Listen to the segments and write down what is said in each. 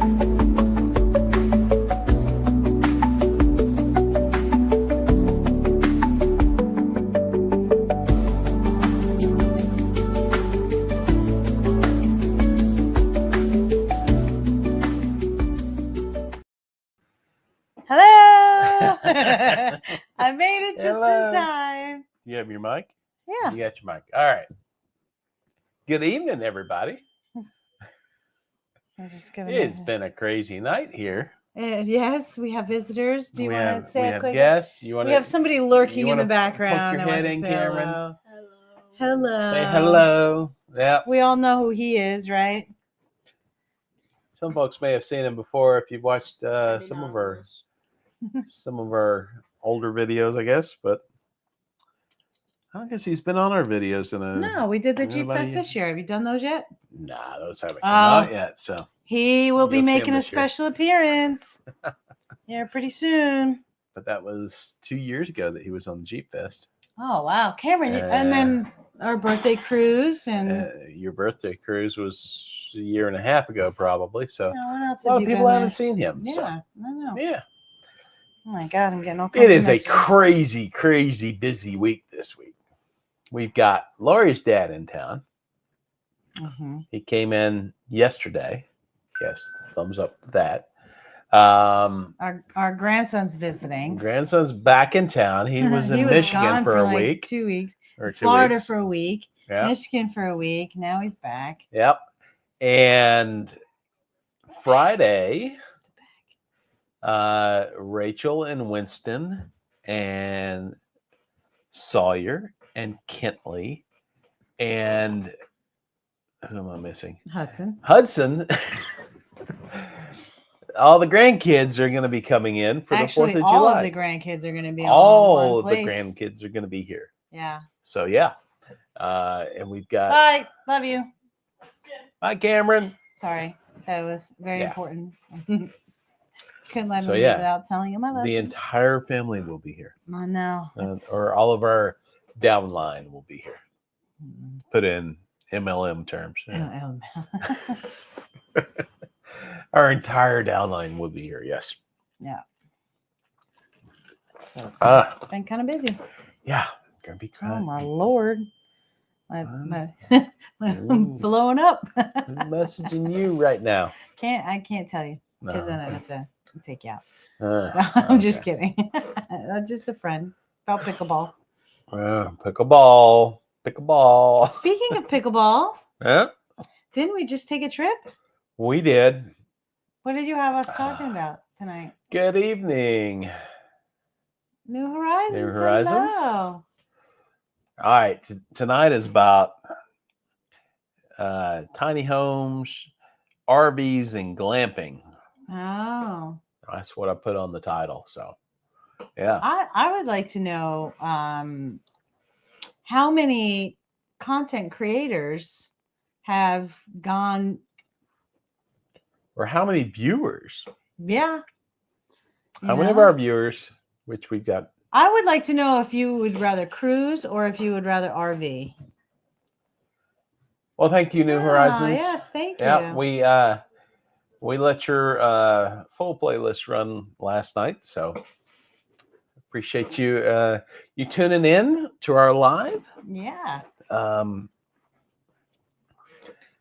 Hello. I made it just in time. You have your mic? Yeah. You got your mic. All right. Good evening, everybody. It's been a crazy night here. Yes, we have visitors. Do you want to say we a have quick? Guests. We have somebody lurking in the background. Poke your head in, Cameron. Hello. Hello. Say hello. Yeah. We all know who he is, right? Some folks may have seen him before if you've watched some of our older videos, I guess, but I don't guess he's been on our videos No, we did the Jeep Fest this year. Have you done those yet? Nah, those haven't come out yet. So he will be making a special appearance here pretty soon. But that was 2 years ago that he was on the Jeep Fest. Oh wow, Cameron! And then our birthday cruise and your birthday cruise was a year and a half ago, probably. So a lot of people haven't seen him. Yeah, so. I know. Yeah. Oh my God, I'm getting all kinds It of is messages. a crazy, crazy busy week this week. We've got Lori's dad in town. Mm-hmm. He came in yesterday. Yes, thumbs up to that. Our grandson's visiting. Grandson's back in town. He was in Michigan for a week. 2 weeks. Or 2 Florida weeks. for a week. Yeah. Michigan for a week. Now he's back. Yep. And Friday, Rachel and Winston and Sawyer and Kentley and who am I missing? Hudson. All the grandkids are going to be coming in for the 4th of July. All of the grandkids are going to be all of the grandkids are going to be here. Yeah. So yeah. And we've got Bye. Love you. Bye, Cameron. Sorry. That was very important. Couldn't let him leave without telling him I love the him. entire family will be here. I know. Or all of our downline will be here. Put in MLM terms. Our entire downline will be here. Yes. Yeah. So it's been kind of busy. Yeah. Gonna be crying. Oh my Lord. I'm blowing up. I'm messaging you right now. I can't tell you because then I'd have to take you out. I'm just kidding. Just a friend about pickleball. Pickleball. Speaking of pickleball, yeah. Didn't we just take a trip? We did. What did you have us talking about tonight? Good evening. New Horizons. New Horizons. Hello. All right. Tonight is about tiny homes, RVs, and glamping. Oh. That's what I put on the title. So, yeah. I would like to know how many content creators have gone. Or how many viewers? Yeah. How many of our viewers, which we've got? I would like to know if you would rather cruise or if you would rather RV. Well, thank you, New Horizons. Yes, thank you. Yeah, we let your full playlist run last night, so appreciate you you tuning in to our live. Yeah.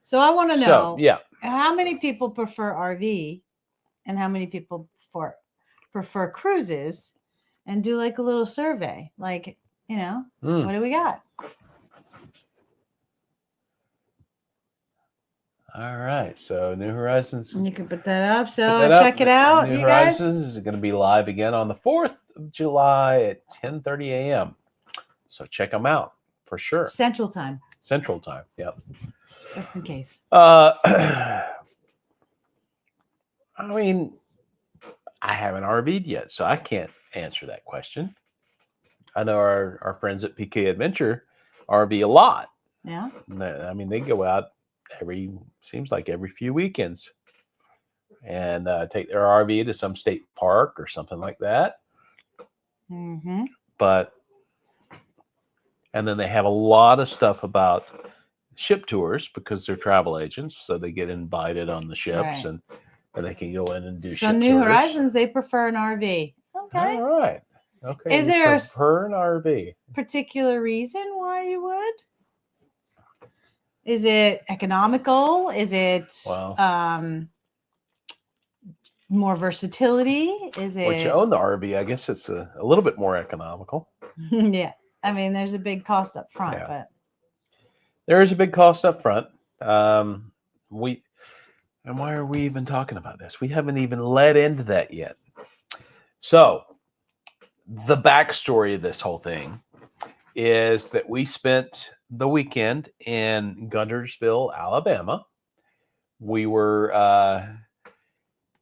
So I want to know. How many people prefer RV, and how many people prefer cruises, and do like a little survey, like what do we got? All right, so New Horizons. You can put that up. So check it out. New Horizons is going to be live again on the 4th of July at 10:30 a.m. So check them out for sure. Central time. Yep. Just in case. I mean, I haven't RV'd yet, so I can't answer that question. I know our friends at PK Adventure RV a lot. Yeah. I mean, they go out seems like every few weekends and take their RV to some state park or something like that. Mm-hmm. And then they have a lot of stuff about ship tours because they're travel agents, so they get invited on the ships and and they can go in and do. So New Horizons, they prefer an RV. Okay. All right. Okay. Is there prefer an RV? Particular reason why you would? Is it economical? Is it more versatility? Is it? Once you own the RV, I guess it's a little bit more economical. Yeah. I mean, there's a big cost up front, but there is a big cost up front. And why are we even talking about this? We haven't even led into that yet. So the backstory of this whole thing is that we spent the weekend in Guntersville, Alabama. We were,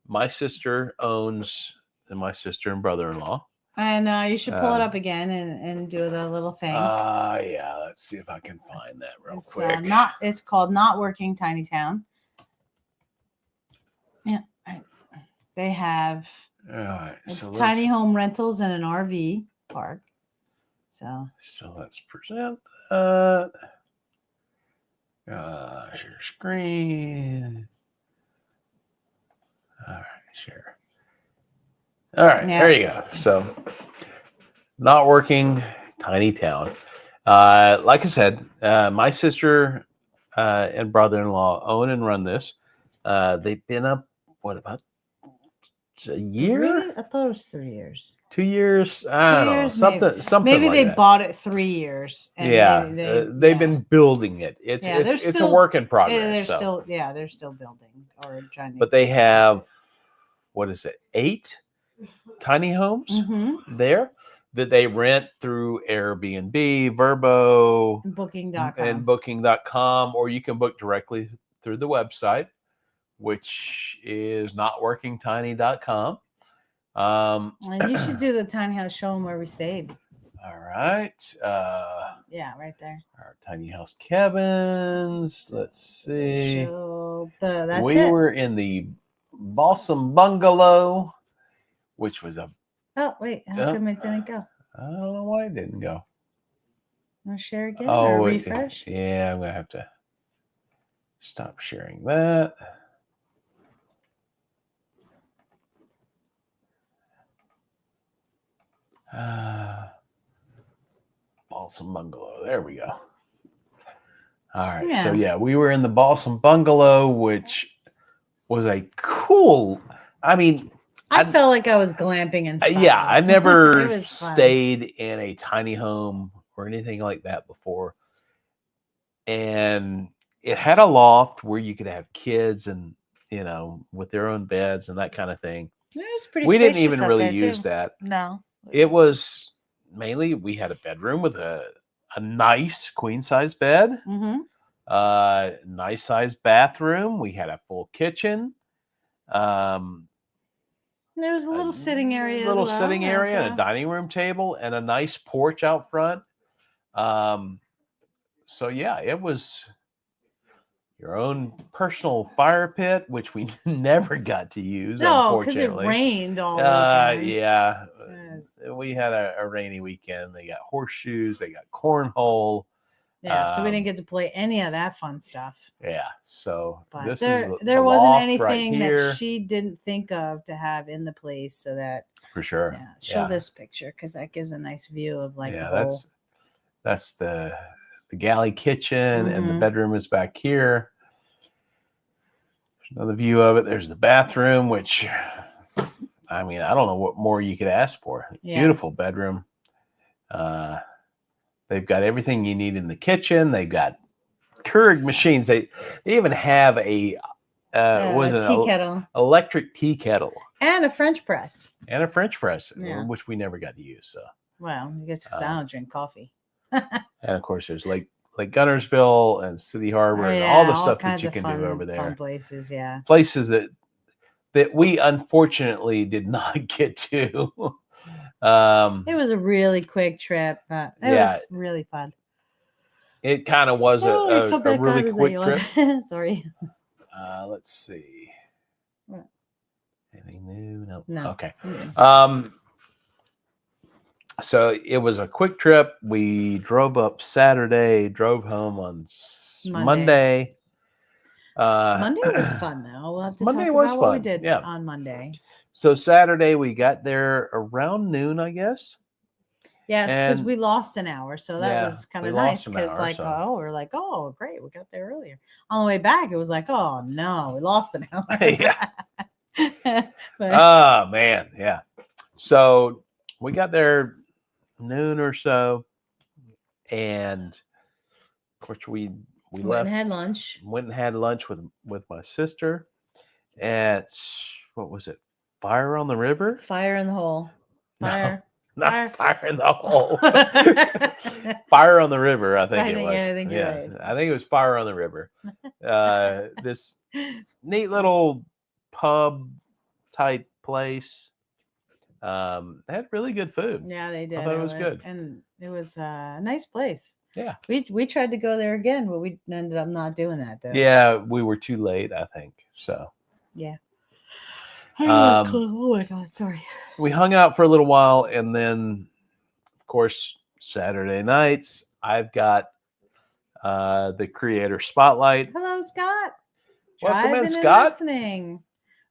my sister owns, and my sister and brother-in-law. And you should pull it up again and do the little thing. Yeah, let's see if I can find that real quick. It's called Not Working Tiny Town. Yeah, they have. All right, it's tiny home rentals and an RV park. So let's present that. Share screen. All right, share. All right, there you go. So, Not Working Tiny Town. Like I said, my sister and brother-in-law own and run this. They've been up, about a year? I thought it was 3 years. 2 years? I don't know. Something maybe like they that. Bought it 3 years. And they've been building it. It's a work in progress. They're still building or trying. But they have, 8 tiny homes there that they rent through Airbnb, Verbo, and Booking.com, or you can book directly through the website, which is notworkingtiny.com. And you should do the tiny house, show them where we stayed. All right. Right there. Our tiny house cabins. Let's see. We were in the Balsam Bungalow, which was a. Oh wait, how come it didn't go? I don't know why it didn't go. Want to share again or refresh? Yeah, I'm gonna have to stop sharing that. Balsam Bungalow. There we go. All right. Yeah. So we were in the Balsam Bungalow, which was a cool. I mean, I felt like I was glamping and stuff. Yeah, I never stayed in a tiny home or anything like that before. And it had a loft where you could have kids and, with their own beds and that kind of thing. It was pretty. We didn't even really use that. No. It was mainly, we had a bedroom with a nice queen size bed, nice size bathroom. We had a full kitchen. There was a little sitting area. And a dining room table and a nice porch out front. So it was your own personal fire pit, which we never got to use. No, because it rained all weekend. Yeah. Yes. We had a rainy weekend. They got horseshoes. They got cornhole. Yeah, so we didn't get to play any of that fun stuff. Yeah, so but there wasn't anything that she didn't think of to have in the place, so that for sure. Yeah, show this picture because that gives a nice view of the whole. That's the galley kitchen, and the bedroom is back here. There's another view of it. There's the bathroom, which I mean, I don't know what more you could ask for. Yeah. Beautiful bedroom. They've got everything you need in the kitchen. They've got Keurig machines. They even have a tea kettle, electric tea kettle, and a French press. Which we never got to use. So well, I guess because I don't drink coffee. And of course, there's Lake Guntersville and City Harbor and all the stuff that you can do over there. Fun places, places that we unfortunately did not get to. It was a really quick trip, but it was really fun. It kind of was a really quick trip. Sorry. Let's see. Anything new? No. Okay. So it was a quick trip. We drove up Saturday, drove home on Monday. Monday was fun though. We'll have to Monday talk was about what we fun. did Yeah. on Monday. So Saturday we got there around noon, I guess. Yes, because And we lost an hour, so that was kind we of lost nice. an Because hour, like, so. oh, we're like, oh, great, we got there earlier. On the way back, it was like, oh no, we lost an hour. Yeah. But, Oh man, yeah. So we got there noon or so, and of course we went left. and had lunch. Went and had lunch with my sister at, what was it? Fire on the River? Fire in the hole. Fire. No, not Fire in the Hole. Fire on the River, I think it was. I think you're right. I think it was Fire on the River. This neat little pub type place. They had really good food. Yeah, they did. I thought it was good. And it was a nice place. Yeah. We tried to go there again, but we ended up not doing that though. Yeah, we were too late, I think. So. Yeah. Oh my God, sorry. We hung out for a little while, and then, of course, Saturday nights, I've got the Creator Spotlight. Hello, Scott. Welcome in, Driving Scott. and listening.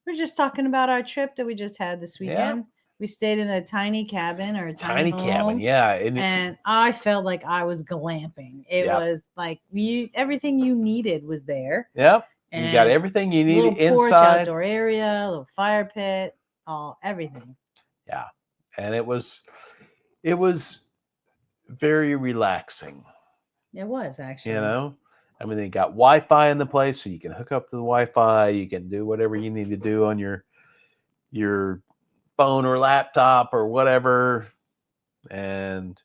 We're just talking about our trip that we just had this weekend. Yeah. We stayed in a tiny cabin or a tiny home, cabin, yeah. And I felt like I was glamping. It was like everything you needed was there. Yep. And you got everything you need little porch, inside. outdoor area, a little fire pit, everything. Yeah. And it was very relaxing. It was actually. You know? I mean, they got Wi-Fi in the place, so you can hook up to the Wi-Fi. You can do whatever you need to do on your phone or laptop or whatever. And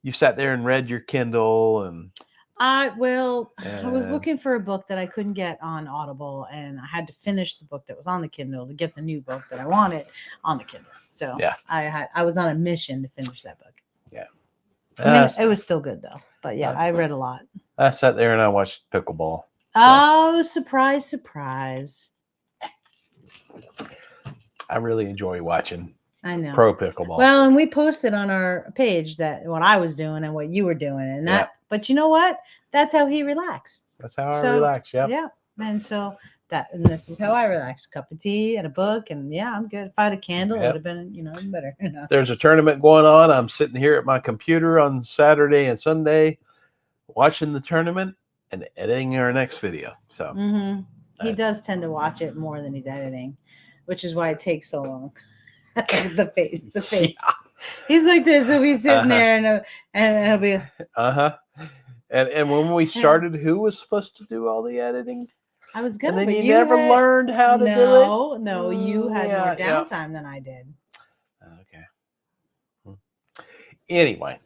you sat there and read your Kindle. And I was looking for a book that I couldn't get on Audible, and I had to finish the book that was on the Kindle to get the new book that I wanted on the Kindle. So yeah, I was on a mission to finish that book. Yeah. I mean, it was still good though. But yeah, I read a lot. I sat there and I watched pickleball. Oh, surprise, surprise. I really enjoy watching pro pickleball. Well, and we posted on our page that what I was doing and what you were doing, and that. But you know what? That's how he relaxed. That's how I relax. Yeah. Yeah. And so this is how I relax: a cup of tea and a book, and yeah, I'm good. If I had a candle, it would have been even better. There's a tournament going on. I'm sitting here at my computer on Saturday and Sunday, watching the tournament and editing our next video. So he does tend to watch it more than he's editing, which is why it takes so long. the face. Yeah. He's like this. He'll be sitting there and he'll be. And when we started, who was supposed to do all the editing? I was gonna. And then you never learned how to do it. No, you had more downtime than I did. Okay. Anyway,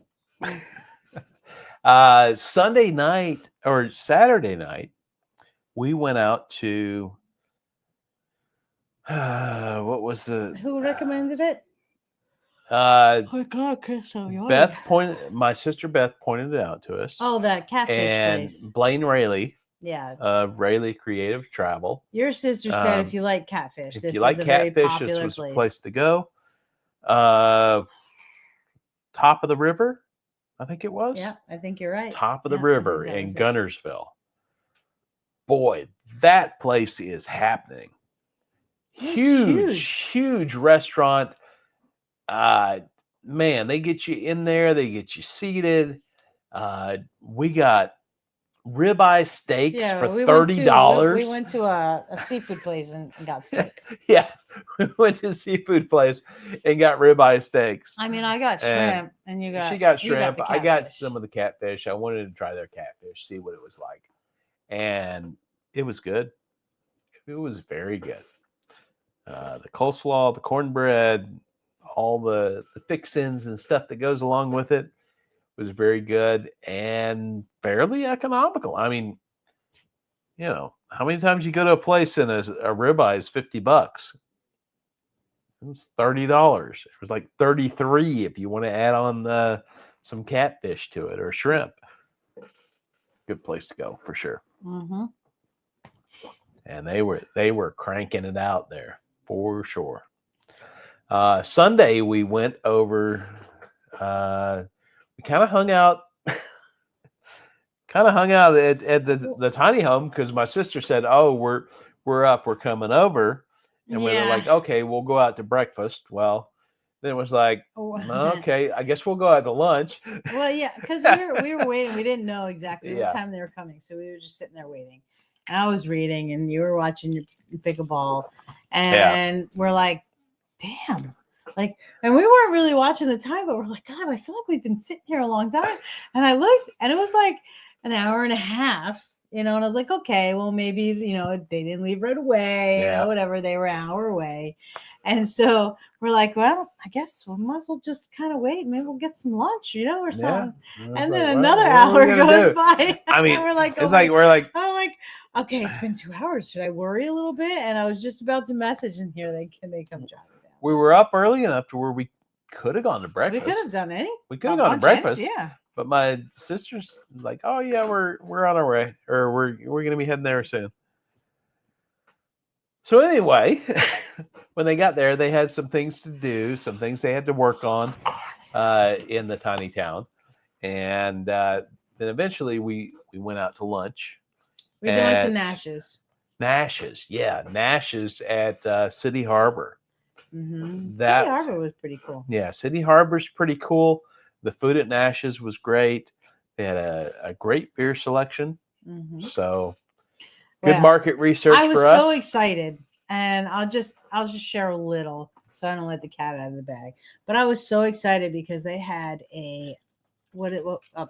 Sunday night or Saturday night, we went out to. What was the? Who recommended it? My sister Beth pointed it out to us. Oh, that catfish place. Blaine Rayleigh. Yeah. Rayleigh Creative Travel. Your sister said if you like catfish, this was a place to go. Top of the river, I think it was. Yeah, I think you're right. Top of the river in Guntersville. Boy, that place is happening. Huge restaurant. Man, they get you in there. They get you seated. We got ribeye steaks for $30. We went to a seafood place and got steaks. Yeah, we went to a seafood place and got ribeye steaks. I mean, I got shrimp, and you got. She got shrimp. I got some of the catfish. I wanted to try their catfish, see what it was like, and it was good. It was very good. The coleslaw, the cornbread, all the fixins and stuff that goes along with it was very good and fairly economical. I mean, how many times you go to a place and a ribeye is $50? It was $30. It was like $33 if you want to add on some catfish to it or shrimp. Good place to go for sure. Mm-hmm. And they were cranking it out there for sure. Sunday we went over. We kind of hung out kind of hung out at the tiny home because my sister said, "Oh, we're up, we're coming over," and we were like, "Okay, we'll go out to breakfast." Well, then it was like, "Okay, I guess we'll go out to lunch." Well, yeah, because we were waiting. We didn't know exactly what time they were coming, so we were just sitting there waiting. And I was reading, and you were watching your pickleball, and we're like, "Damn." Like, and we weren't really watching the time, but we're like, God, I feel like we've been sitting here a long time. And I looked, and it was like an hour and a half, and I was like, okay, well, maybe, they didn't leave right away, whatever, they were an hour away. And so we're like, well, I guess we might as well just kind of wait. Maybe we'll get some lunch, or something. And then another hour goes by. I mean, we're like, it's like, we're like, I'm like, okay, it's been 2 hours. Should I worry a little bit? And I was just about to message, and here they come driving down. We were up early enough to where we could have gone to breakfast. We could have done any. We could have gone to breakfast. Yeah. But my sister's like, "Oh yeah, we're on our way, or we're gonna be heading there soon." So anyway, when they got there, they had some things to do, some things they had to work on in the tiny town, and then eventually we went out to lunch. We went to Nash's. Nash's at City Harbor. Mm-hmm. City Harbor was pretty cool. Yeah, City Harbor's pretty cool. The food at Nash's was great. They had a great beer selection. Mm-hmm. So good market research for us. I was so excited, and I'll just share a little so I don't let the cat out of the bag. But I was so excited because they had a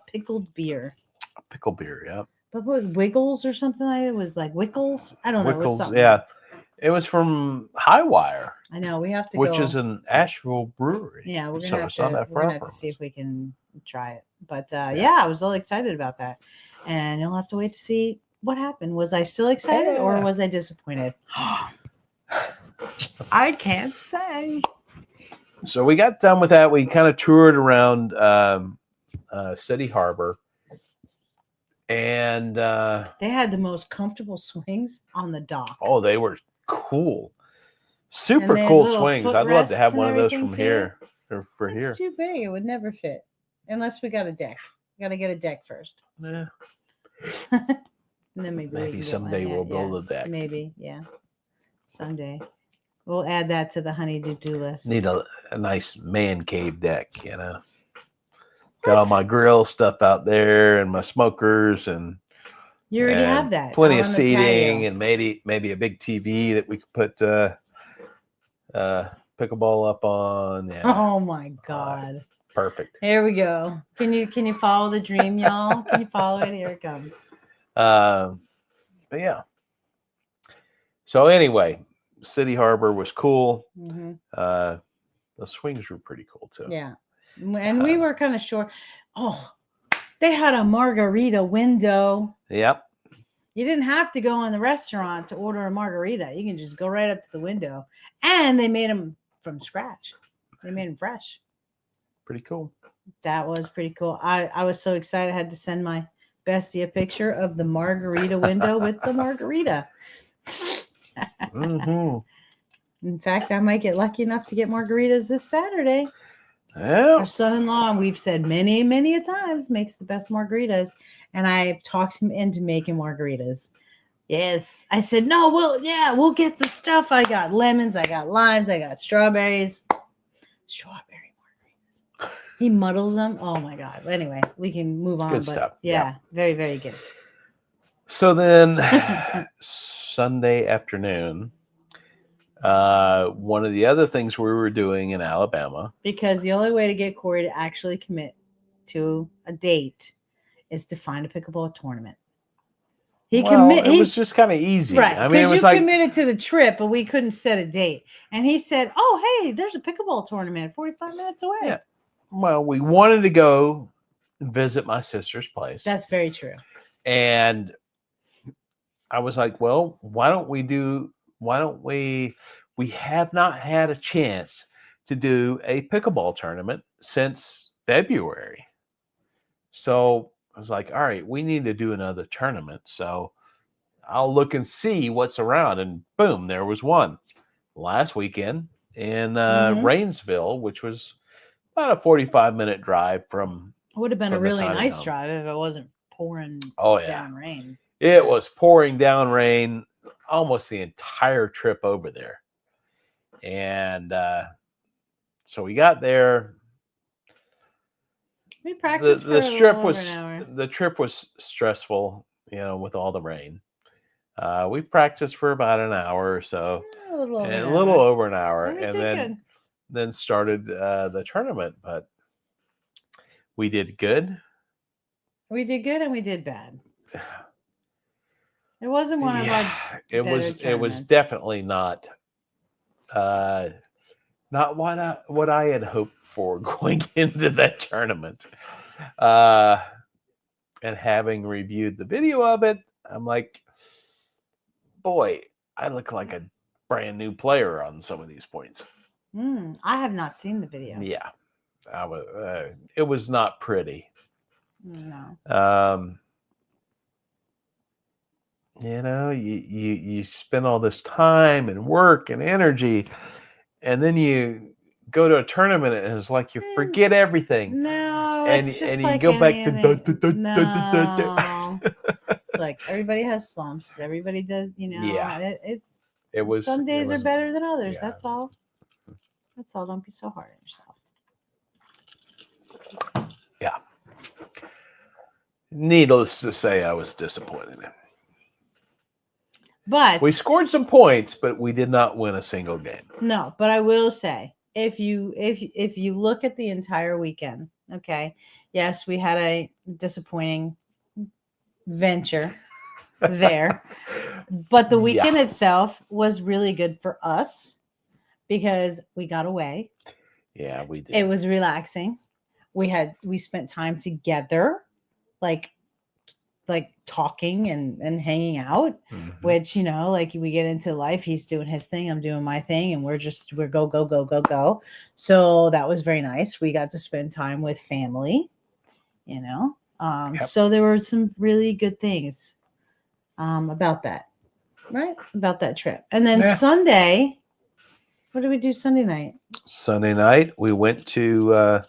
pickled beer. A pickled beer, yeah. But what, Wiggles or something like that? It was like Wickles? I don't know. Wickles, yeah. It was from Highwire. I know. We have to go. Which is an Asheville brewery. Yeah, we're going to have to see if we can try it. But I was all excited about that. And you'll have to wait to see what happened. Was I still excited or was I disappointed? I can't say. So we got done with that. We kind of toured around City Harbor. And they had the most comfortable swings on the dock. Oh, they were cool. Super cool swings. I'd love to have one of those from here. Or for here. It's too big. It would never fit. Unless we got a deck. We got to get a deck first. Yeah. And then maybe someday we'll build a deck. Maybe, yeah. Someday. We'll add that to the honey-do list. Need a nice man cave deck, Got all my grill stuff out there and my smokers and you already have that. Plenty of seating and maybe a big TV that we could put pickleball up on. Yeah. Oh my God. Perfect. Here we go. Can you follow the dream, y'all? Can you follow it? Here it comes. But yeah. So anyway, City Harbor was cool. Mm-hmm. The swings were pretty cool too. Yeah. And we were kind of short. Oh, they had a margarita window. Yep. You didn't have to go in the restaurant to order a margarita. You can just go right up to the window. And they made them from scratch. They made them fresh. Pretty cool. That was pretty cool. I was so excited. I had to send my bestie a picture of the margarita window with the margarita. Mm-hmm. In fact, I might get lucky enough to get margaritas this Saturday. Yeah. Our son-in-law, we've said many, many a times, makes the best margaritas. And I've talked him into making margaritas. Yes. I said, no, we'll get the stuff. I got lemons, I got limes, I got strawberries. Strawberry margaritas. He muddles them. Oh my God. Anyway, we can move on. Good stuff. Yeah, very, very good. So then Sunday afternoon, one of the other things we were doing in Alabama, because the only way to get Corey to actually commit to a date is to find a pickleball tournament. It was just kind of easy, right? I mean, it was you committed to the trip, but we couldn't set a date. And he said, "Oh, hey, there's a pickleball tournament 45 minutes away." Yeah. Well, we wanted to go and visit my sister's place. That's very true. And I was like, well, why don't we have not had a chance to do a pickleball tournament since February. So I was like, all right, we need to do another tournament. So I'll look and see what's around. And boom, there was one last weekend in Rainsville, which was about a 45-minute drive from. It would have been a really nice drive if it wasn't pouring down rain. It was pouring down rain almost the entire trip over there. And so we got there. We practiced for an hour. The trip was stressful, with all the rain. We practiced for about an hour or so. A little over an hour. And then started the tournament. But we did good. We did good and we did bad. It wasn't one of our it was definitely not what I had hoped for going into that tournament. And having reviewed the video of it, I'm like, boy, I look like a brand new player on some of these points. I have not seen the video. Yeah, it was not pretty. No. You spend all this time and work and energy, and then you go to a tournament and it's like you forget everything. No, and it's just and like you go back to like everybody has slumps. Everybody does, Yeah. It was. Some days are better than others. Yeah. That's all. Don't be so hard on yourself. Yeah. Needless to say, I was disappointed. But we scored some points, but we did not win a single game. No, but I will say, if you look at the entire weekend, okay, yes, we had a disappointing venture there, but the weekend itself was really good for us because we got away. Yeah, we did. It was relaxing. We spent time together, like talking and hanging out, which, like we get into life, he's doing his thing, I'm doing my thing, and we're go. So that was very nice. We got to spend time with family, so there were some really good things about that, right? About that trip. And then Sunday, what did we do Sunday night? Sunday night, we went to,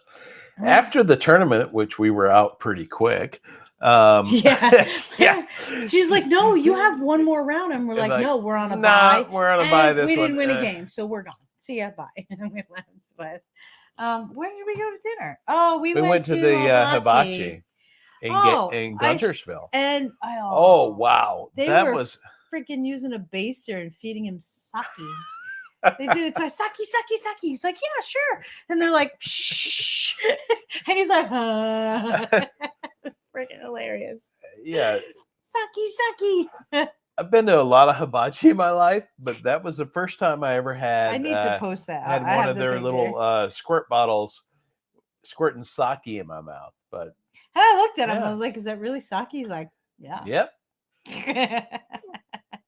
after the tournament, which we were out pretty quick. Yeah. She's like, no, you have one more round, and we're like, no, we're on a bye. We're on a bye. This we didn't win a game, so we're gone. See ya, bye. And we left. But where did we go to dinner? Oh, we went to the hibachi in Guntersville. Oh wow, that was freaking using a baster and feeding him sake. They did it twice. Sake. He's like, yeah, sure. And they're like, shh. And he's like, freaking hilarious. Yeah. Sake. I've been to a lot of hibachi in my life, but that was the first time I ever had. I need to post that. Had one of their little squirt bottles squirting sake in my mouth. But and I looked at him. I was like, is that really sake? He's like, yeah. Yep. And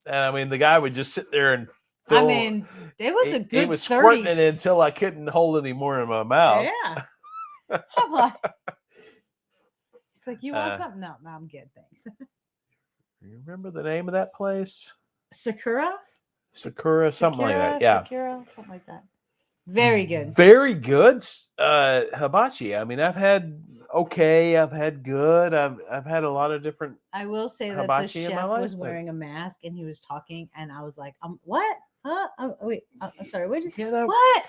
I mean, the guy would just sit there and it was a good 30. He was squirting it until I couldn't hold any more in my mouth. Yeah. I'm like, he's like, you want something? No, I'm good, thanks. You remember the name of that place? Sakura, something like that. Yeah. Sakura, something like that. Very good. Very good hibachi. I mean, I've had I've had good. I've had a lot of different. I will say that the chef was wearing a mask and he was talking, and I was like, what? Huh? Wait, I'm sorry. What? What?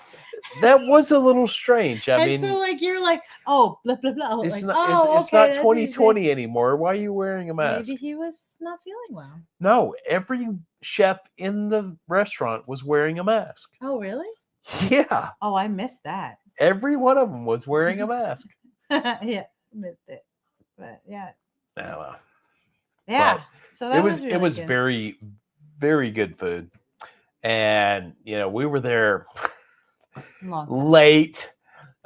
That was a little strange. I mean, so like you're like, oh, blah blah blah. It's like, not. It's not 2020 anymore. Why are you wearing a mask? Maybe he was not feeling well. No, every chef in the restaurant was wearing a mask. Oh, really? Yeah. Oh, I missed that. Every one of them was wearing a mask. Yeah, missed it. But yeah. Oh, well. Yeah. So that was really it was good. very, very good food. And we were there late.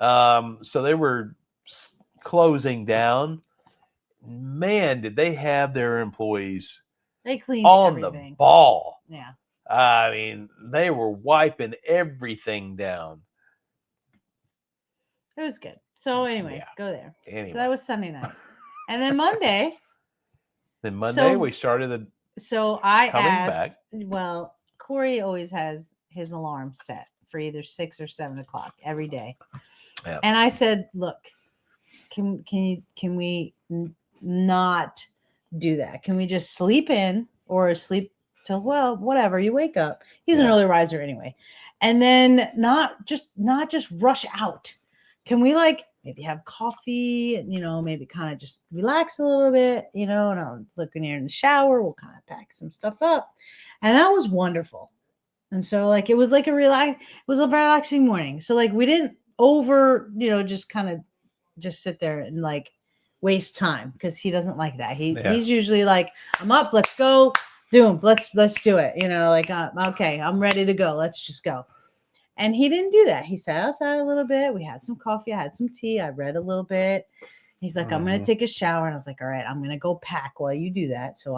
So they were closing down. Man, did they have their employees they cleaned on everything. The ball. Yeah. I mean, they were wiping everything down. It was good. So anyway, go there. Anyway. So that was Sunday night. And then Monday. We started So I asked, back. Well, Corey always has his alarm set for either 6 or 7 o'clock every day. Yeah. And I said, look, can we not do that? Can we just sleep in or sleep till, well, whatever, you wake up? He's an early riser anyway. And then not just rush out. Can we like maybe have coffee and, maybe kind of just relax a little bit, and I'll look in here in the shower. We'll kind of pack some stuff up. And that was wonderful. And so like, it was like a relaxing morning. So like we didn't just kind of just sit there and like waste time, because he doesn't like that. He's usually like, I'm up, let's go, let's do it. Like, okay, I'm ready to go. Let's just go. And he didn't do that. He sat outside a little bit. We had some coffee. I had some tea. I read a little bit. He's like, I'm going to take a shower. And I was like, all right, I'm going to go pack while you do that. So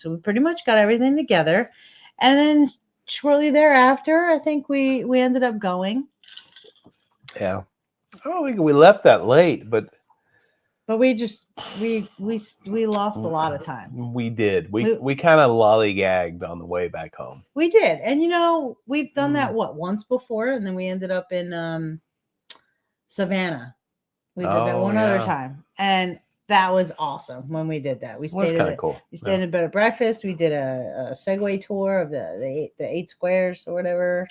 we pretty much got everything together. And then shortly thereafter, I think we ended up going. Yeah. I don't think we left that late, but we lost a lot of time. We did. We kind of lollygagged on the way back home. We did. And we've done that once before, and then we ended up in Savannah. We did that one other time. And that was awesome when we did that. We stayed cool. We stayed in a bed of breakfast. We did a Segway tour of the 8 squares or whatever.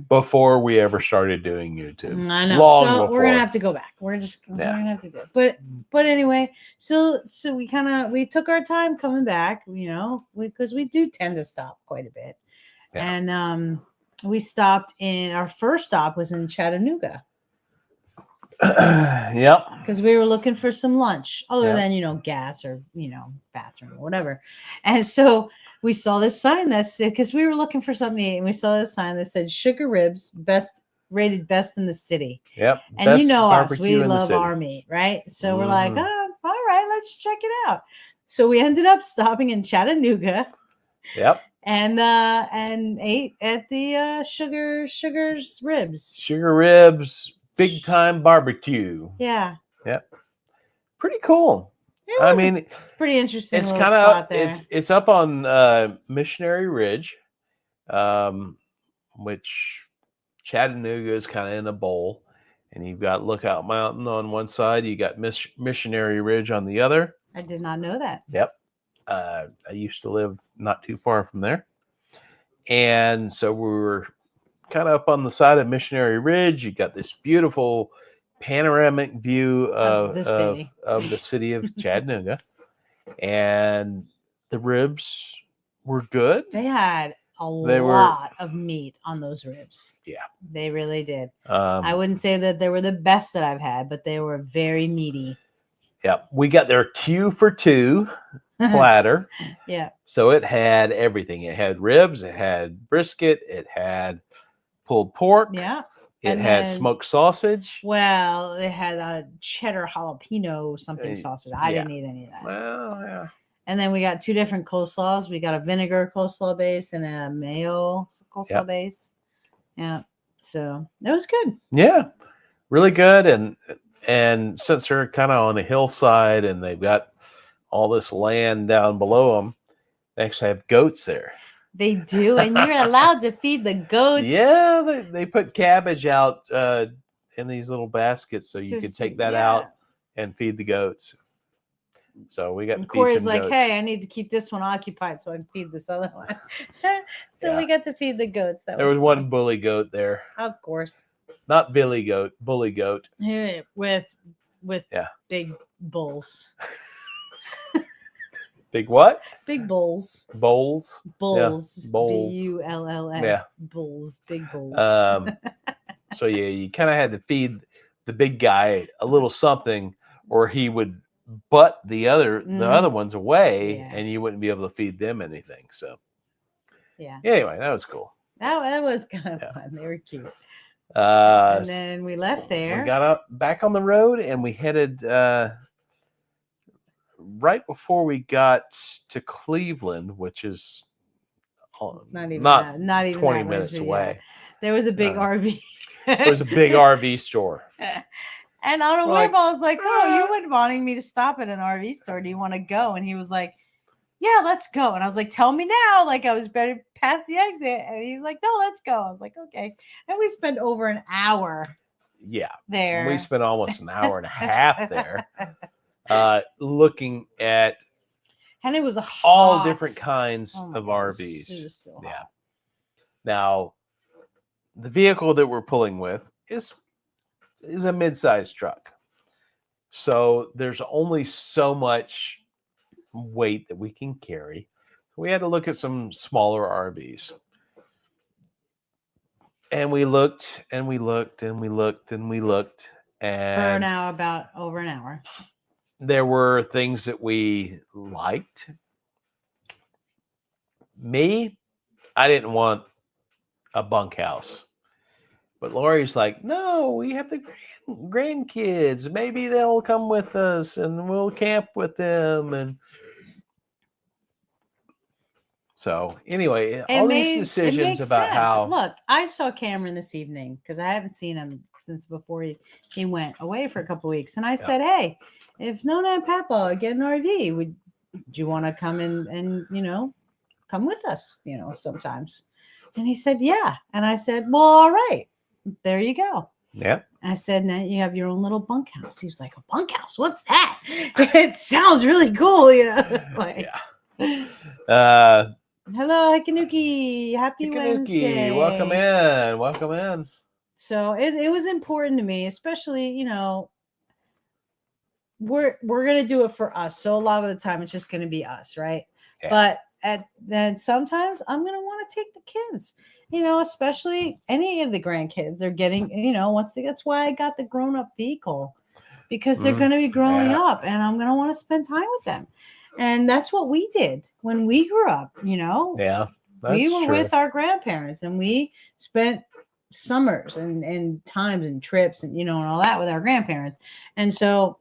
Before we ever started doing YouTube. I know. We're gonna have to go back. We're gonna have to do it. But anyway, so we took our time coming back, because we do tend to stop quite a bit. Yeah. And we stopped our first stop was in Chattanooga. Yep. Because we were looking for some lunch other than, gas or, bathroom or whatever. And so we saw this sign because we were looking for something to eat, and we saw this sign that said sugar ribs, rated best in the city. Yep. And us, we love our meat, right? So we're like, all right, let's check it out. So we ended up stopping in Chattanooga. Yep. And ate at the Sugar's Ribs. Sugar Ribs. Big time barbecue. Yeah. Yep. Pretty cool. I mean, pretty interesting. It's kind of it's up on Missionary Ridge, which Chattanooga is kind of in a bowl, and you've got Lookout Mountain on one side. You got Missionary Ridge on the other. I did not know that. Yep. I used to live not too far from there, and so we were kind of up on the side of Missionary Ridge. You got this beautiful panoramic view of the city of Chattanooga, and the ribs were good. They had a lot of meat on those ribs. Yeah, they really did. I wouldn't say that they were the best that I've had, but they were very meaty. Yeah, we got their Q for 2 platter. Yeah, so it had everything. It had ribs, it had brisket, it had pulled pork. Yeah. It had smoked sausage. Well, it had a cheddar jalapeno something sausage. I didn't eat any of that. Well, yeah. And then we got 2 different coleslaws. We got a vinegar coleslaw base and a mayo coleslaw base. Yeah. So it was good. Yeah. Really good. And since they're kind of on a hillside and they've got all this land down below them, they actually have goats there. They do, and you're allowed to feed the goats. Yeah, they put cabbage out in these little baskets, so you could take that out and feed the goats. So we got. And Corey's like, goats. Hey, I need to keep this one occupied so I can feed this other one. So we got to feed the goats. There was one bully goat there. Of course. Not Billy goat, bully goat. With big bulls. Big what? Big bulls. Bowls. Bulls. Yeah. Bowls. BULLS. Yeah. Bulls. Big bulls. So you kind of had to feed the big guy a little something, or he would butt the other ones away, and you wouldn't be able to feed them anything. So Anyway, that was cool. That was kind of fun. They were cute. And then we left there. We got back on the road, and we headed. Right before we got to Cleveland, which is not even 20 minutes away, there was a big RV. There was a big RV store. And on a whim, I was like, "Oh, you were wanting me to stop at an RV store. Do you want to go?" And he was like, "Yeah, let's go." And I was like, "Tell me now." Like I was better past the exit, and he was like, "No, let's go." I was like, "Okay." And we spent over an hour. Yeah, there. We spent almost an hour and a half there. looking at and it was all different kinds of God, RVs. It was so hot. Yeah. Now, the vehicle that we're pulling with is a mid-sized truck. So there's only so much weight that we can carry. We had to look at some smaller RVs. And we looked and we looked and we looked and we looked. And for now about over an hour. There were things that we liked. Me, I didn't want a bunkhouse. But Lori's like, no, we have the grandkids. Maybe they'll come with us and we'll camp with them. And so anyway, these decisions about how. Look, I saw Cameron this evening because I haven't seen him since before he went away for a couple of weeks. And I said, hey, if Nona and Papa get an RV, would you want to come and come with us, sometimes? And he said, yeah. And I said, well, all right. There you go. Yeah. I said, now you have your own little bunkhouse. He was like, a bunkhouse? What's that? It sounds really cool, like, yeah. Hello, Hikanuki. Happy Wednesday. Welcome in. Welcome in. So it was important to me, especially, we're gonna do it for us. So a lot of the time it's just gonna be us, right? Yeah. But then sometimes I'm gonna want to take the kids, especially any of the grandkids. They're getting, that's why I got the grown-up vehicle, because they're gonna be growing up and I'm gonna want to spend time with them. And that's what we did when we grew up, Yeah. We were with our grandparents and we spent summers and times and trips and, and all that with our grandparents. And so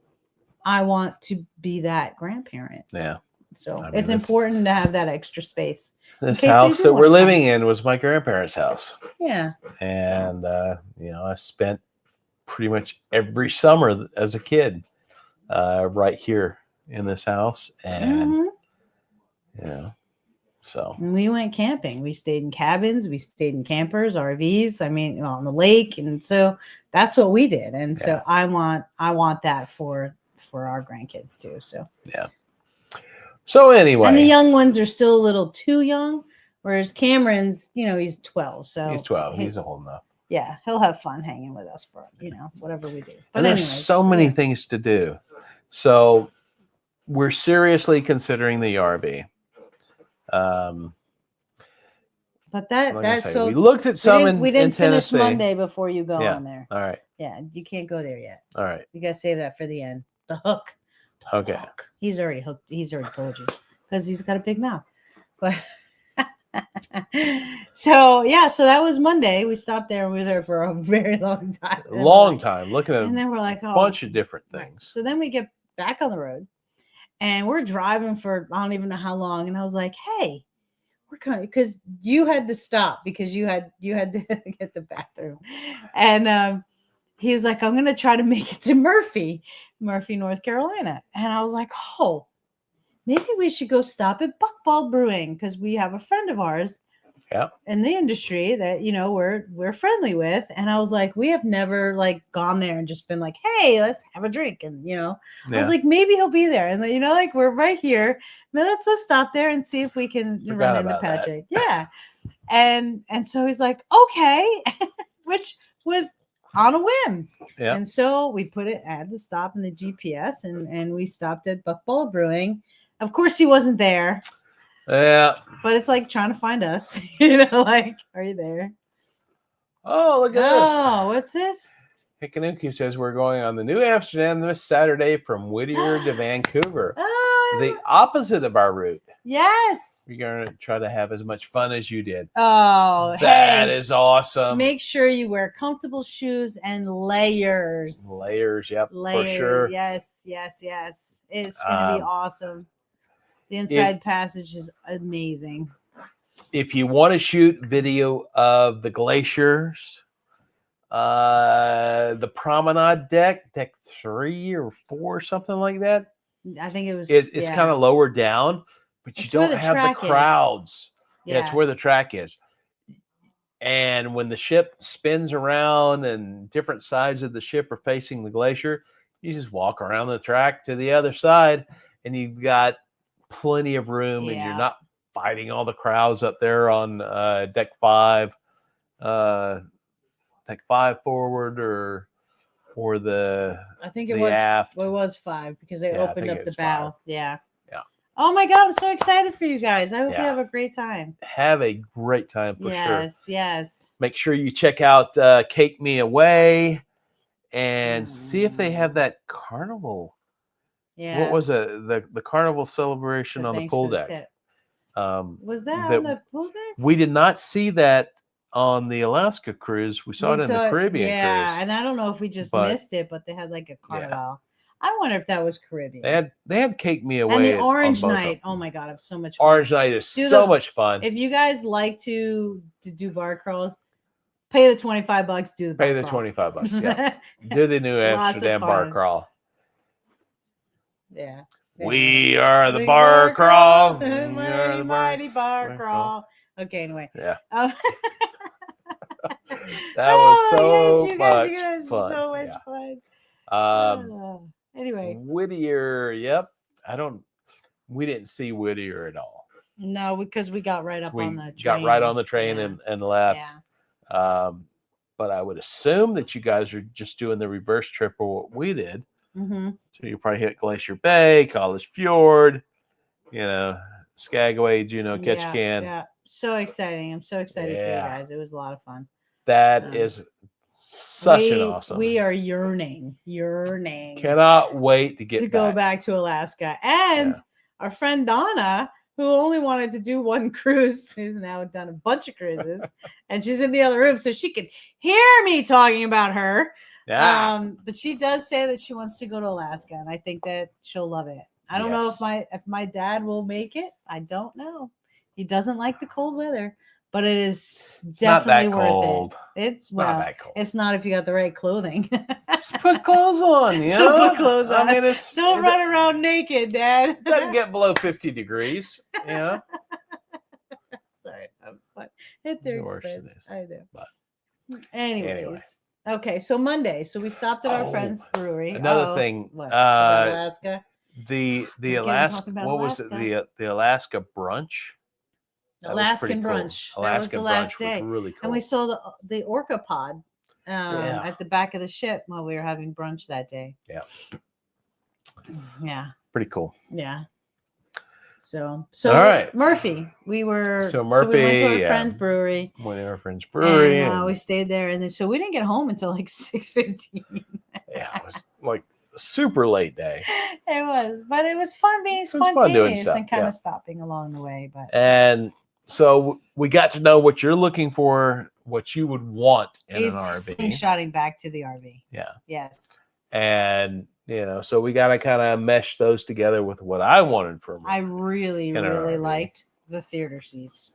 I want to be that grandparent. Yeah. So it's important to have that extra space. This house that we're living in was my grandparents' house. Yeah. And, I spent pretty much every summer as a kid right here in this house. And, so. And we went camping. We stayed in cabins. We stayed in campers, RVs. I mean, on the lake. And so that's what we did. And so I want that for our grandkids too. So, yeah. So anyway, and the young ones are still a little too young, whereas Cameron's, he's 12. So he's 12. He's old enough. Yeah, he'll have fun hanging with us for whatever we do. But and there's so many things to do. So we're seriously considering the RV. But that's so we looked at some we didn't finish Tennessee. Monday before you go on there. All right. Yeah, you can't go there yet. All right. You gotta save that for the end. The hook. Okay. Hook. He's already hooked. He's already told you because he's got a big mouth. But so that was Monday. We stopped there and we were there for a very long time. Looking at and then we're like, a bunch of different things. Right. So then we get back on the road and we're driving for I don't even know how long. And I was like, hey, we're coming because you had to stop because you had to get the bathroom. And he was like, I'm gonna try to make it to Murphy, North Carolina. And I was like, oh, maybe we should go stop at Buckball Brewing because we have a friend of ours in the industry that we're friendly with. And I was like, we have never gone there and just been like, hey, let's have a drink. And I was like, maybe he'll be there. And we're right here. Now let's stop there and see if we can run into Patrick. Yeah. And so he's like, okay, which was on a whim. Yeah. And so we had to stop in the GPS and we stopped at Buckball Brewing. Of course he wasn't there. Yeah. But it's like trying to find us. Are you there? Oh, look at this. Oh, what's this? Hikanuki says we're going on the New Amsterdam this Saturday from Whittier to Vancouver. The opposite of our route. Yes. We're going to try to have as much fun as you did. Oh, that is awesome. Make sure you wear comfortable shoes and layers. Yep, for sure. Yes. It's going to be awesome. The inside passage is amazing. If you want to shoot video of the glaciers, the promenade deck 3 or 4, something like that. I think it was. It's kind of lower down, but you don't have the crowds. Yeah, it's where the track is. And when the ship spins around and different sides of the ship are facing the glacier, You just walk around the track to the other side, and you've got plenty of room, and you're not fighting all the crowds up there on deck 5 forward, or the I think it was aft. It was 5 because they opened up the bow. 5. Yeah. Yeah. Oh my God, I'm so excited for you guys. I hope you have a great time. Have a great time for sure. Yes. Make sure you check out Cake Me Away and see if they have that carnival. Yeah. What was the carnival celebration on the pool deck? Was that on the pool deck? We did not see that on the Alaska cruise. We saw it in the Caribbean cruise. Yeah, and I don't know if we just missed it, but they had like a carnival. Yeah. I wonder if that was Caribbean. They had Cake Me Away. And the Orange Night. Oh my God, it's so much fun. Orange Night is so much fun. If you guys like to do bar crawls, pay the $25. Do the bar crawl. Pay the $25. Yeah. Do the New Amsterdam bar crawl. Yeah. We are the bar crawl. We are the mighty bar crawl. Okay, anyway. Yeah. That was so much fun. So much fun. Anyway. Whittier, yep. We didn't see Whittier at all. No, because we got right up on the train. Got right on the train and left. Yeah. But I would assume that you guys are just doing the reverse trip of what we did. Mm-hmm. So you probably hit Glacier Bay, College Fjord, Skagway, Juneau, Ketchikan. Yeah, so exciting. I'm so excited for you guys. It was a lot of fun. That is such an awesome. We are yearning. Cannot wait to go back to Alaska. And our friend Donna, who only wanted to do one cruise, who's now done a bunch of cruises, and she's in the other room, so she can hear me talking about her. Yeah. But she does say that she wants to go to Alaska, and I think that she'll love it. I don't know if my dad will make it. I don't know. He doesn't like the cold weather, but it is definitely worth it. It's not that cold. It's not if you got the right clothing. Just put clothes on, Put clothes on. I mean, don't run around naked, Dad. It doesn't get below 50 degrees. Yeah. Sorry, it hurts. I do. But anyway. Okay, so Monday. So we stopped at our friend's brewery. Another thing. Alaska. The Alaska. What was it? The Alaska brunch. Alaskan brunch. That was the last day. Was really cool. And we saw the orca pod at the back of the ship while we were having brunch that day. Yeah. Yeah. Pretty cool. Yeah. So all right, Murphy. We went to our friend's brewery. And we stayed there, and then so we didn't get home until like 6:15. Yeah, it was like a super late day. It was, but it was fun being spontaneous and kind of stopping along the way. And so we got to know what you're looking for, what you would want in an RV. Slingshotting back to the RV. Yeah. Yes. And so we got to kind of mesh those together with what I wanted from. I really liked the theater seats.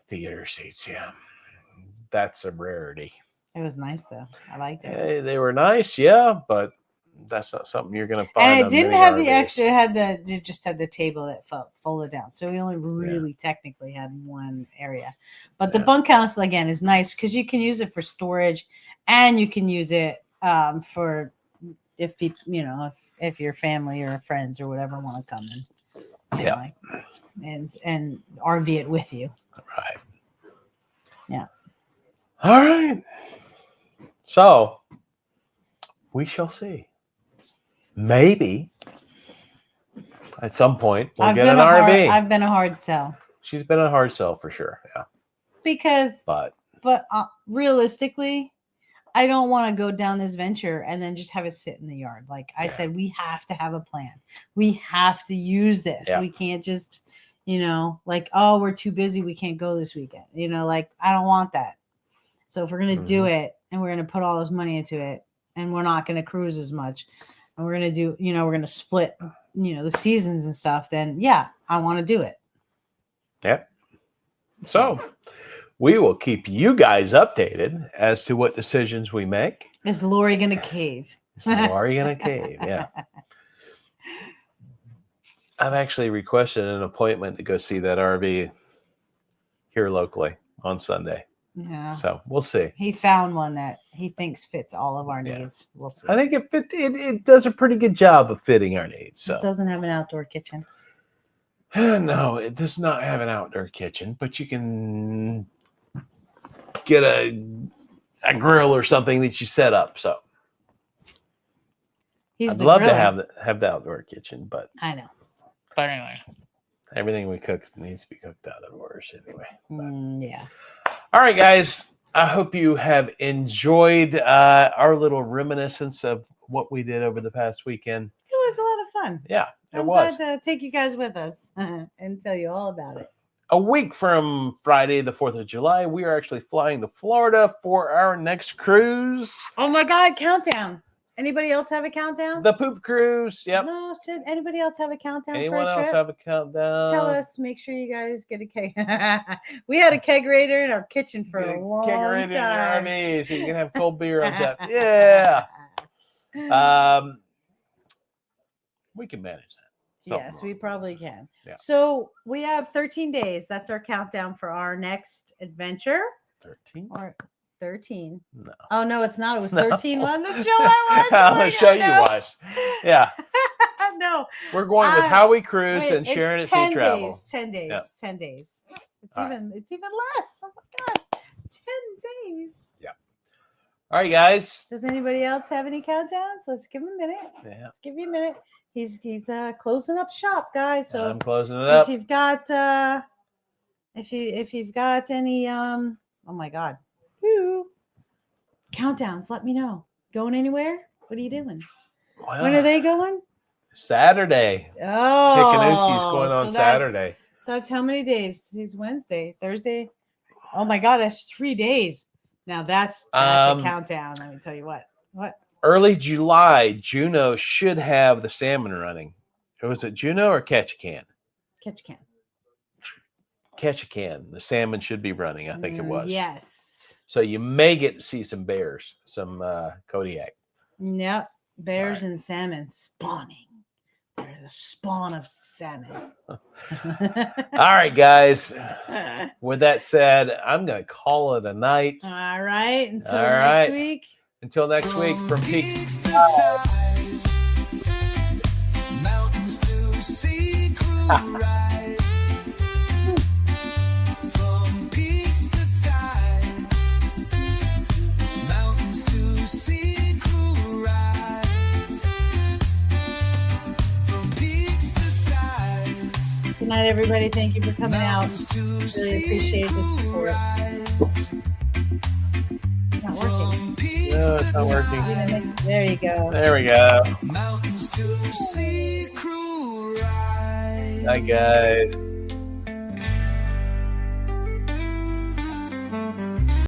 Yeah. That's a rarity. It was nice though. I liked it. They were nice, yeah, but that's not something you're going to find. And it didn't have the extra. It just had the table that folded down. So we only really technically had one area. But the bunkhouse again is nice because you can use it for storage, and you can use it for if people, if your family or friends or whatever want to come and RV it with you. Right. Yeah. All right. So we shall see. Maybe at some point we'll get an RV. I've been a hard sell. She's been a hard sell for sure. Yeah. Because, but realistically, I don't want to go down this venture and then just have it sit in the yard. Like I said, we have to have a plan. We have to use this. Yeah. We can't just, we're too busy. We can't go this weekend. I don't want that. So if we're going to do it and we're going to put all this money into it and we're not going to cruise as much and we're going to do, we're going to split, the seasons and stuff, then I want to do it. Yep. So we will keep you guys updated as to what decisions we make. Is Lori going to cave? Yeah. I've actually requested an appointment to go see that RV here locally on Sunday. Yeah. So we'll see. He found one that he thinks fits all of our needs. We'll see. I think it does a pretty good job of fitting our needs. So it doesn't have an outdoor kitchen. No, it does not have an outdoor kitchen, but you can get a grill or something that you set up. So I'd love to have the outdoor kitchen, but I know. But anyway, everything we cook needs to be cooked outdoors anyway. Yeah. All right, guys. I hope you have enjoyed our little reminiscence of what we did over the past weekend. It was a lot of fun. Yeah, I'm glad to take you guys with us and tell you all about it. A week from Friday, the 4th of July, we are actually flying to Florida for our next cruise. Oh my God, countdown. Anybody else have a countdown? The poop cruise. Yep. No, should anybody else have a countdown? Anyone else have a countdown? Tell us. Make sure you guys get a keg. We had a kegerator in our kitchen for a long time. RV, so you can have cold beer on tap. Yeah. We can manage that. Yes, we probably can. Yeah. So we have 13 days. That's our countdown for our next adventure. 13? Or 13. No. Oh, no, it's not. It was 13 on the show I watched. On the show you watched. Yeah. No. We're going with how we cruise and sharing at sea travel. 10 days. Yeah. 10 days. It's even less. Oh my God. 10 days. Yeah. All right, guys. Does anybody else have any countdowns? Let's give him a minute. Yeah. Let's give you a minute. He's closing up shop, guys. So I'm closing it up. If you've got if you've got any oh my God. Woo. Countdowns, let me know. Going anywhere? What are you doing? Well, when are they going? Saturday. Oh, Pickanuki's going on Saturday. So that's how many days? Today's Wednesday, Thursday. Oh my God, that's 3 days. Now that's a countdown. Let me tell you what. What? Early July, Juneau should have the salmon running. Was it Juneau or Catch a Can? Catch a Can. Catch a Can. The salmon should be running. I think it was. Yes. So you may get to see some bears, some Kodiak. Yep. Bears and salmon spawning. They're the spawn of salmon. All right, guys. With that said, I'm going to call it a night. All right. Until next week. Until next week, from Peaks to Skies, mountains to sea, crew rise. From peaks to tides, mountains to sea, crew rise. From peaks to tides. Good night, everybody. Thank you for coming out. Really appreciate the support. Not working. No, it's not working. There you go. There we go. Mountains to sea, crew rise. Hi, guys.